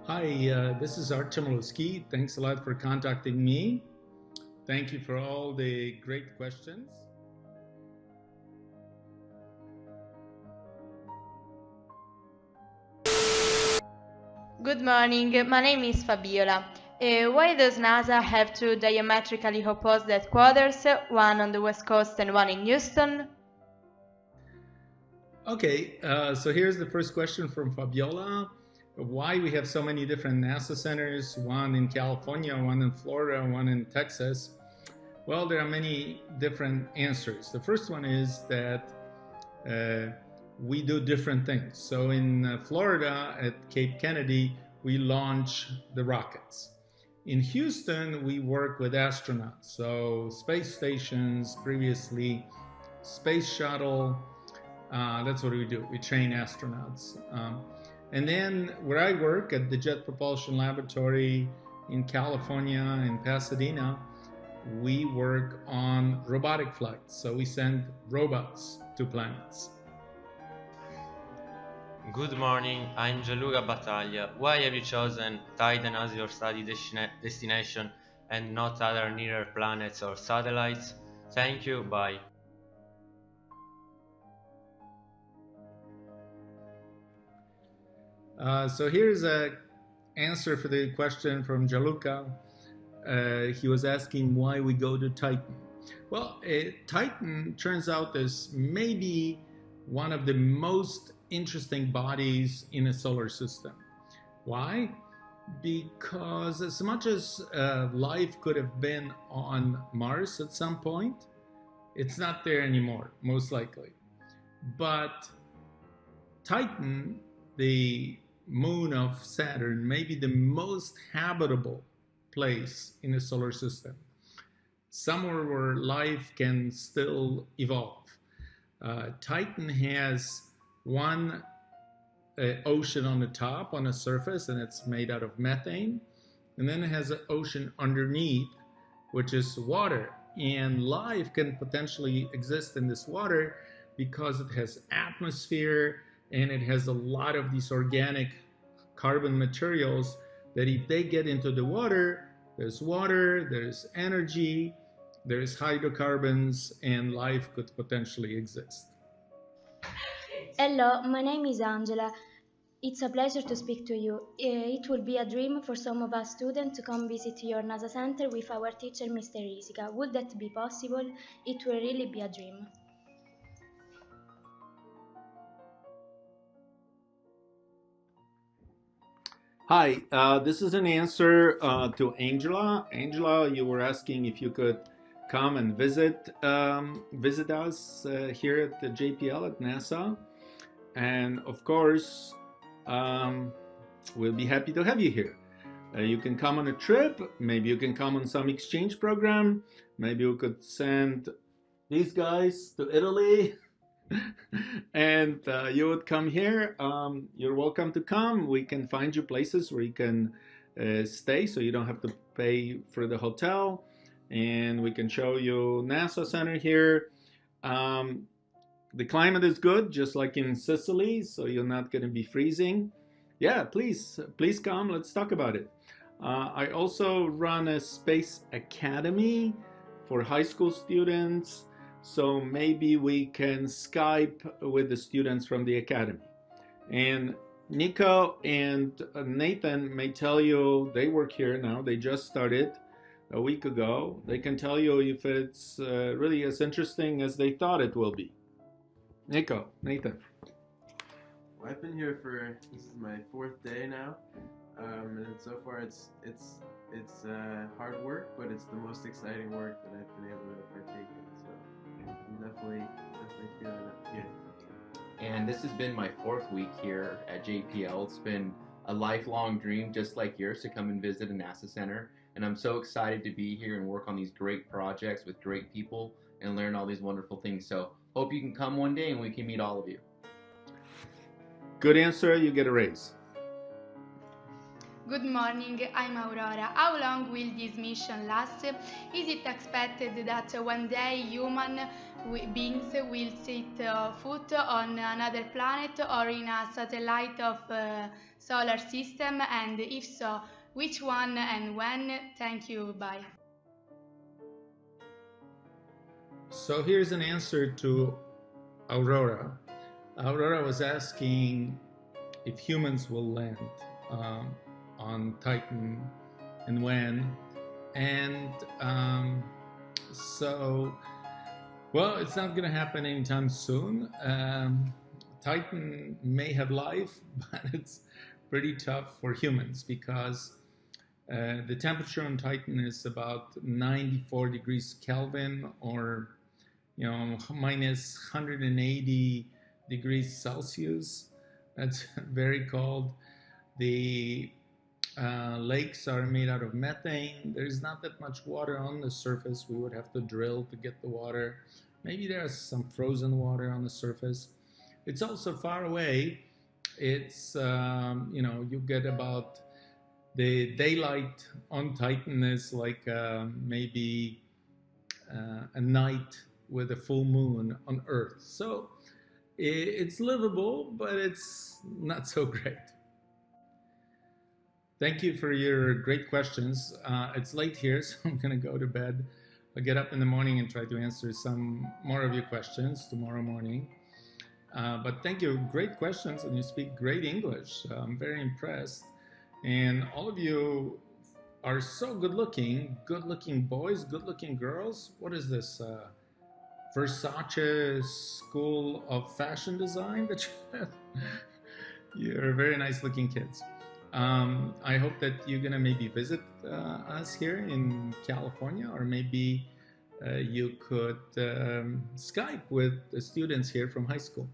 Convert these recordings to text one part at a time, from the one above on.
Hi, this is Art Chmielewski. Thanks a lot for contacting me. Thank you for all the great questions. Good morning, my name is Fabiola. Why does NASA have two diametrically opposite headquarters, one on the West Coast and one in Houston? Okay, so here's the first question from Fabiola. Why we have so many different NASA centers, one in California, one in Florida, one in Texas? Well, there are many different answers. The first one is that uh, we do different things. So in Florida at Cape Kennedy, we launch the rockets. In Houston, we work with astronauts. So space stations, previously space shuttle, that's what we do. We train astronauts. And then where I work at the Jet Propulsion Laboratory in California, in Pasadena, we work on robotic flights. So we send robots to planets. Good morning, I'm Gianluca Battaglia. Why have you chosen Titan as your study destination and not other nearer planets or satellites? Thank you, bye. So here's a answer for the question from Jaluka. He was asking why we go to Titan. Well, Titan turns out is maybe one of the most interesting bodies in a solar system. Why? Because as much as life could have been on Mars at some point, it's not there anymore, most likely. But Titan, the moon of Saturn, may be the most habitable place in the solar system, somewhere where life can still evolve. Titan has one ocean on the top, on the surface, and it's made out of methane. And then it has an ocean underneath, which is water. And life can potentially exist in this water because it has atmosphere and it has a lot of these organic carbon materials that if they get into the water, there's energy, there's hydrocarbons, and life could potentially exist. Hello, my name is Angela. It's a pleasure to speak to you. It will be a dream for some of us students to come visit your NASA center with our teacher, Mr. Risica. Would that be possible? It will really be a dream. Hi, this is an answer to Angela. Angela, you were asking if you could come and visit us here at the JPL at NASA, and of course, um, we'll be happy to have you here. You can come on a trip. Maybe you can come on some exchange program. Maybe we could send these guys to Italy and you would come here. You're welcome to come. We can find you places where you can stay so you don't have to pay for the hotel. And we can show you NASA Center here. Um, the climate is good, just like in Sicily, so you're not going to be freezing. Yeah, please come. Let's talk about it. I also run a space academy for high school students, so maybe we can Skype with the students from the academy. And Nico and Nathan may tell you they work here now. They just started a week ago. They can tell you if it's really as interesting as they thought it will be. Nico, Nathan. Well, I've been here for this is my fourth day now, and so far it's hard work, but it's the most exciting work that I've been able to partake in. So I'm definitely feeling it here. And this has been my fourth week here at JPL. It's been a lifelong dream, just like yours, to come and visit a NASA center. And I'm so excited to be here and work on these great projects with great people and learn all these wonderful things. So hope you can come one day and we can meet all of you. Good answer, you get a raise. Good morning, I'm Aurora. How long will this mission last? Is it expected that one day human beings will set foot on another planet or in a satellite of solar system? And if so, which one and when? Thank you, bye. So here's an answer to Aurora. Aurora was asking if humans will land on Titan and when. And well, it's not going to happen anytime soon. Titan may have life, but it's pretty tough for humans because the temperature on Titan is about 94 degrees Kelvin, or minus 180 degrees Celsius. That's very cold. The lakes are made out of methane. There's not that much water on the surface. We would have to drill to get the water. Maybe there's some frozen water on the surface. It's also far away. It's, you get about the daylight on Titan is like maybe a night with a full moon on Earth. So it's livable, but it's not so great. Thank you for your great questions. It's late here, so I'm going to go to bed. I'll get up in the morning and try to answer some more of your questions tomorrow morning. But thank you. Great questions, and you speak great English. I'm very impressed. And all of you are so good-looking boys, good-looking girls. What is this? Versace School of Fashion Design that you have? You're very nice-looking kids. I hope that you're gonna maybe visit us here in California, or maybe you could Skype with the students here from high school.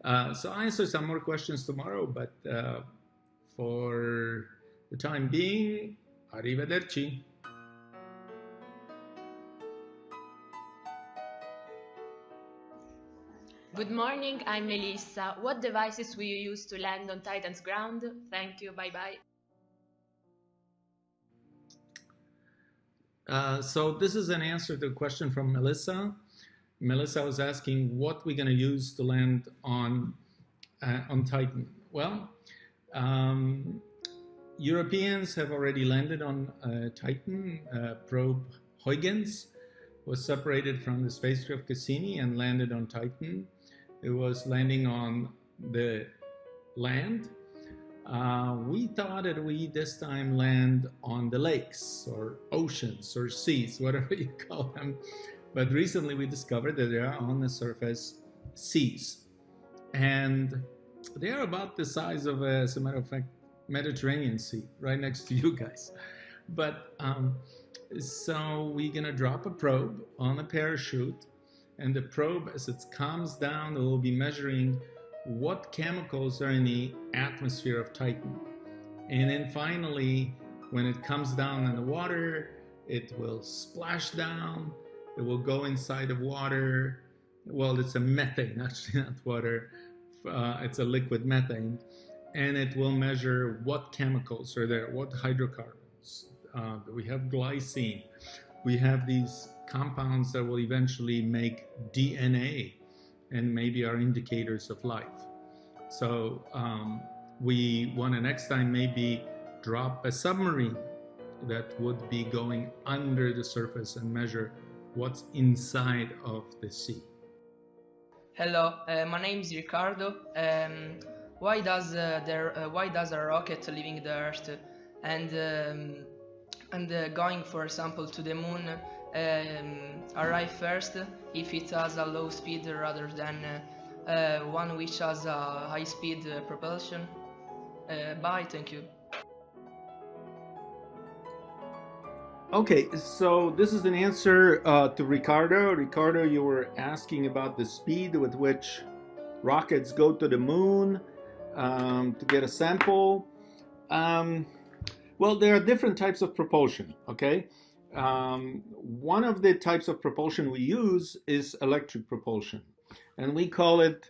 So I'll answer some more questions tomorrow, but for the time being, arrivederci. Good morning, I'm Melissa. What devices will you use to land on Titan's ground? Thank you, bye-bye. So this is an answer to a question from Melissa. Melissa was asking what we're going to use to land on Titan. Well, Europeans have already landed on Titan. Probe Huygens was separated from the spacecraft Cassini and landed on Titan. It was landing on the land. We thought that we this time land on the lakes or oceans or seas, whatever you call them. But recently we discovered that there are on the surface seas. And they are about the size of, as a matter of fact, Mediterranean Sea, right next to you guys. But so we're gonna drop a probe on a parachute, and the probe, as it comes down, it will be measuring what chemicals are in the atmosphere of Titan. And then finally, when it comes down in the water, it will splash down, it will go inside of water. Well, it's a methane, actually not water. It's a liquid methane. And it will measure what chemicals are there, what hydrocarbons. We have glycine. We have these compounds that will eventually make DNA and maybe are indicators of life. So we want to next time maybe drop a submarine that would be going under the surface and measure what's inside of the sea. Hello, my name is Ricardo. Why does a rocket leaving the Earth and going, for example, to the moon arrive first if it has a low speed rather than one which has a high speed propulsion? Bye, thank you. Okay, so this is an answer to Ricardo. Ricardo, you were asking about the speed with which rockets go to the moon to get a sample. Well, there are different types of propulsion, okay? One of the types of propulsion we use is electric propulsion, and we call it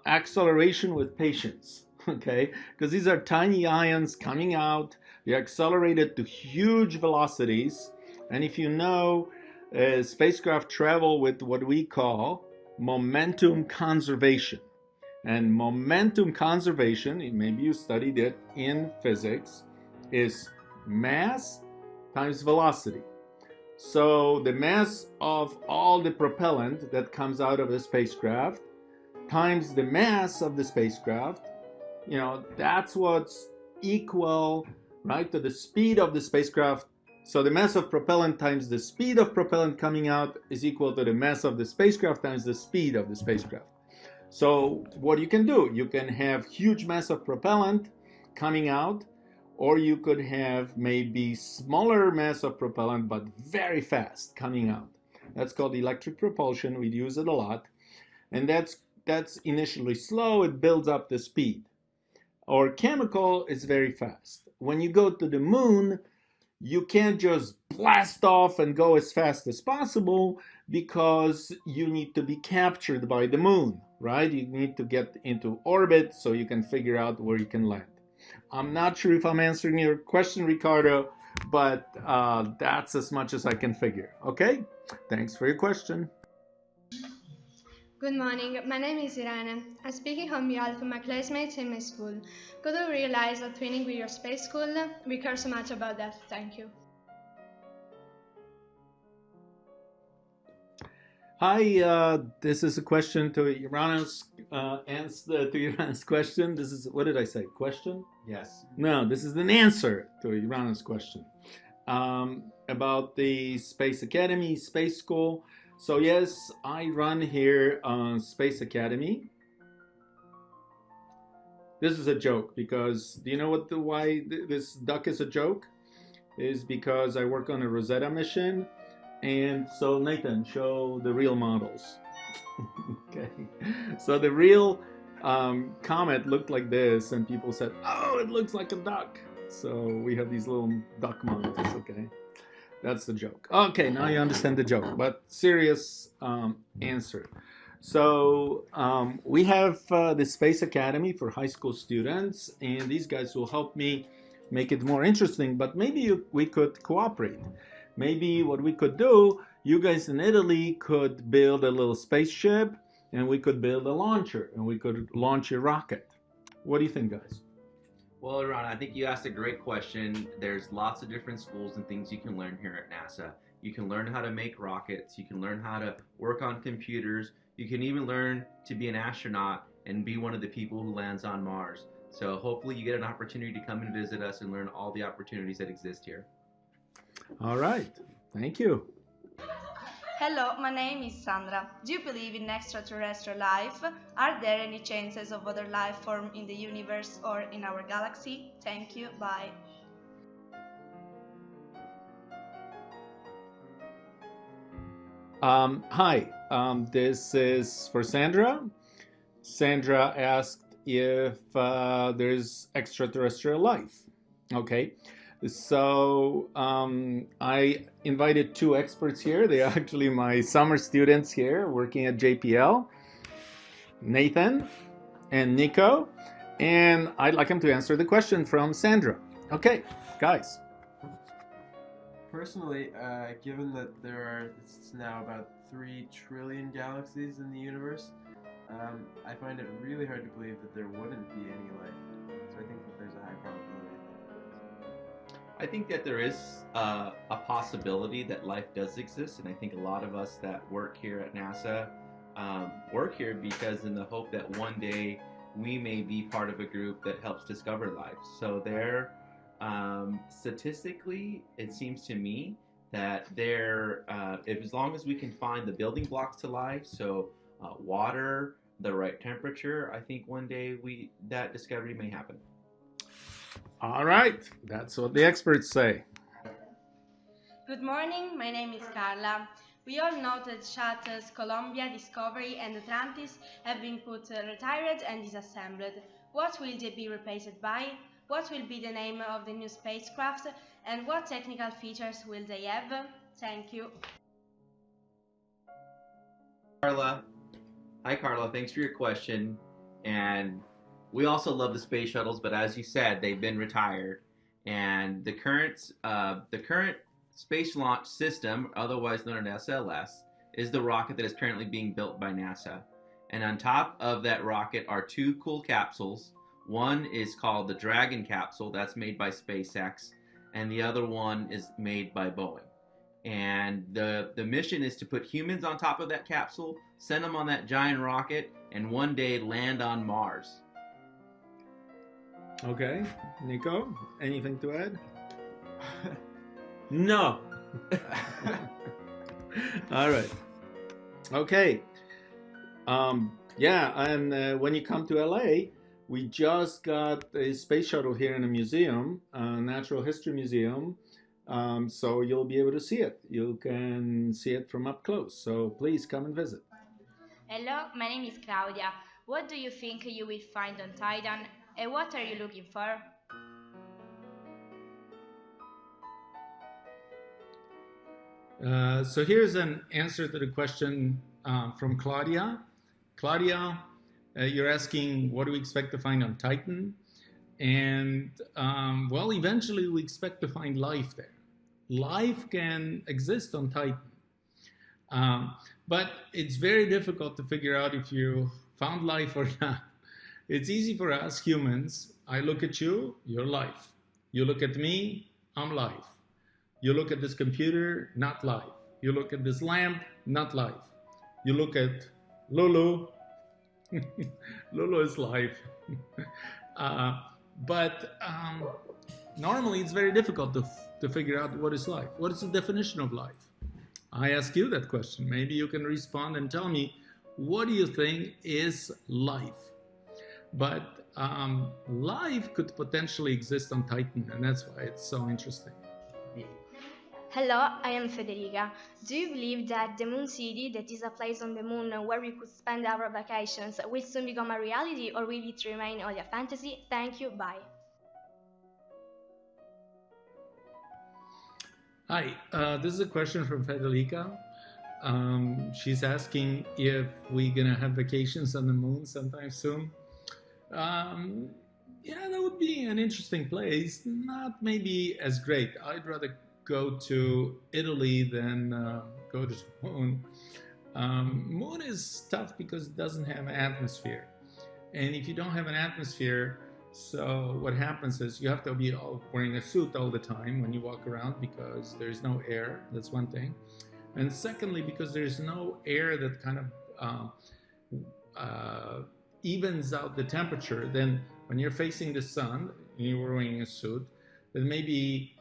acceleration with patience. okay? Because these are tiny ions coming out. They're accelerated to huge velocities. And if you know, spacecraft travel with what we call momentum conservation. And momentum conservation, maybe you studied it in physics, is mass times velocity. So the mass of all the propellant that comes out of the spacecraft times the mass of the spacecraft, that's what's equal, right, to the speed of the spacecraft. So the mass of propellant times the speed of propellant coming out is equal to the mass of the spacecraft times the speed of the spacecraft. So what you can do, you can have huge mass of propellant coming out, or you could have maybe smaller mass of propellant but very fast coming out. That's called electric propulsion. We use it a lot. And that's initially slow, it builds up the speed. Or chemical is very fast. When you go to the moon, you can't just blast off and go as fast as possible because you need to be captured by the moon, right? You need to get into orbit so you can figure out where you can land. I'm not sure if I'm answering your question, Ricardo, but that's as much as I can figure. Okay? Thanks for your question. Good morning, my name is Irene. I'm speaking on behalf of my classmates in my school. Could you realize that twinning with your space school? We care so much about that, thank you. Hi, this is a question to Irana's answer to Irana's question. This is, what did I say? Question? Yes. No, this is an answer to Irana's question about the Space Academy, Space School. So yes, I run here on Space Academy. This is a joke because do you know why this duck is a joke? Is because I work on a Rosetta mission. And so Nathan, show the real models. Okay, so the real comet looked like this, and people said, "Oh, it looks like a duck." So we have these little duck models. Okay, that's the joke. Okay, now you understand the joke, but serious answer. So we have the Space Academy for high school students, and these guys will help me make it more interesting. But maybe we could cooperate. Maybe what we could do, you guys in Italy could build a little spaceship and we could build a launcher and we could launch a rocket. What do you think, guys? Well, Ron, I think you asked a great question. There's lots of different schools and things you can learn here at NASA. You can learn how to make rockets. You can learn how to work on computers. You can even learn to be an astronaut and be one of the people who lands on Mars. So hopefully you get an opportunity to come and visit us and learn all the opportunities that exist here. All right. Thank you. Hello, my name is Sandra. Do you believe in extraterrestrial life? Are there any chances of other life form in the universe or in our galaxy? Thank you. Bye. Hi, this is for Sandra. Sandra asked if there's extraterrestrial life. Okay. So I invited two experts here. They are actually my summer students here working at JPL, Nathan and Nico. And I'd like them to answer the question from Sandra. Okay, guys. Personally, given that it's now about 3 trillion galaxies in the universe, I find it really hard to believe that there wouldn't be any life. So I think that there's a high probability. I think that there is a possibility that life does exist, and I think a lot of us that work here at NASA work here because in the hope that one day we may be part of a group that helps discover life. So there, statistically, it seems to me that if as long as we can find the building blocks to life, so water, the right temperature, I think one day that discovery may happen. All right, that's what the experts say. Good morning, my name is Carla. We all know that shuttles Columbia, Discovery and Atlantis have been retired and disassembled. What will they be replaced by? What will be the name of the new spacecraft? And what technical features will they have? Thank you. Carla. Hi, Carla. Thanks for your question. And We also love the space shuttles, but as you said, they've been retired, and the current space launch system, otherwise known as SLS, is the rocket that is currently being built by NASA. And on top of that rocket are two cool capsules. One is called the Dragon capsule, that's made by SpaceX, and the other one is made by Boeing. And the mission is to put humans on top of that capsule, send them on that giant rocket, and one day land on Mars. Okay, Nico, anything to add? No. All right. Okay. Yeah, and when you come to LA, we just got a space shuttle here in a museum, a natural history museum. So you'll be able to see it. You can see it from up close. So please come and visit. Hello, my name is Claudia. What do you think you will find on Titan, and what are you looking for? So here's an answer to the question from Claudia. Claudia, you're asking what do we expect to find on Titan? And well, eventually we expect to find life there. Life can exist on Titan. But it's very difficult to figure out if you found life or not. It's easy for us humans. I look at you, you're life. You look at me, I'm life. You look at this computer, not life. You look at this lamp, not life. You look at Lulu, Lulu is life. But normally it's very difficult to figure out what is life. What is the definition of life? I ask you that question. Maybe you can respond and tell me, what do you think is life? But life could potentially exist on Titan, and that's why it's so interesting. Hello, I am Federica. Do you believe that the Moon City, that is a place on the moon where we could spend our vacations, will soon become a reality, or will it remain only a fantasy? Thank you, bye. Hi, this is a question from Federica. She's asking if we're gonna have vacations on the moon sometime soon. Yeah, that would be an interesting place. Not maybe as great. I'd rather go to Italy than go to the moon. Moon is tough because it doesn't have an atmosphere. And if you don't have an atmosphere, so what happens is you have to be wearing a suit all the time when you walk around because there's no air. That's one thing. And secondly, because there's no air that kind of evens out the temperature, then when you're facing the sun and you're wearing a suit, then maybe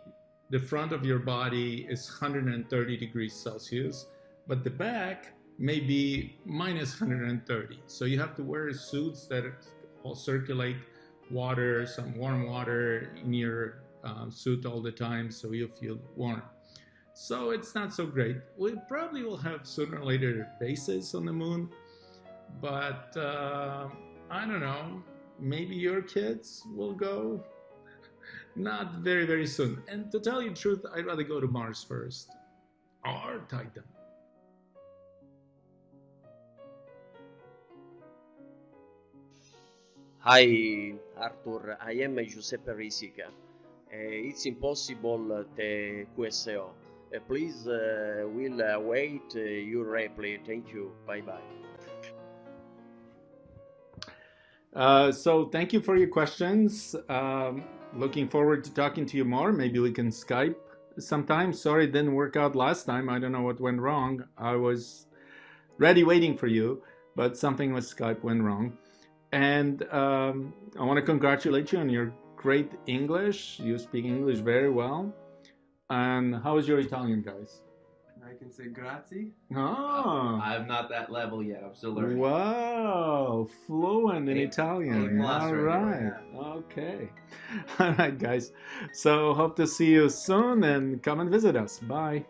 the front of your body is 130 degrees Celsius, but the back may be minus 130. So you have to wear suits that all circulate water, some warm water in your suit all the time so you feel warm. So it's not so great. We probably will have sooner or later bases on the moon, but I don't know, maybe your kids will go. Not very, very soon. And to tell you the truth, I'd rather go to Mars first or Titan. Hi, Arthur. I am Giuseppe Risica. It's impossible the QSO. Please, we'll await your reply. Thank you. Bye-bye. So thank you for your questions. Looking forward to talking to you more. Maybe we can Skype sometime. Sorry it didn't work out last time. I don't know what went wrong. I was ready waiting for you, but something with Skype went wrong. And I want to congratulate you on your great English. You speak English very well. And how is your Italian, guys? I can say grazie. Oh. I'm not that level yet. I'm still learning. Wow, fluent in Italian. All right. Okay. All right, guys. So hope to see you soon and come and visit us. Bye.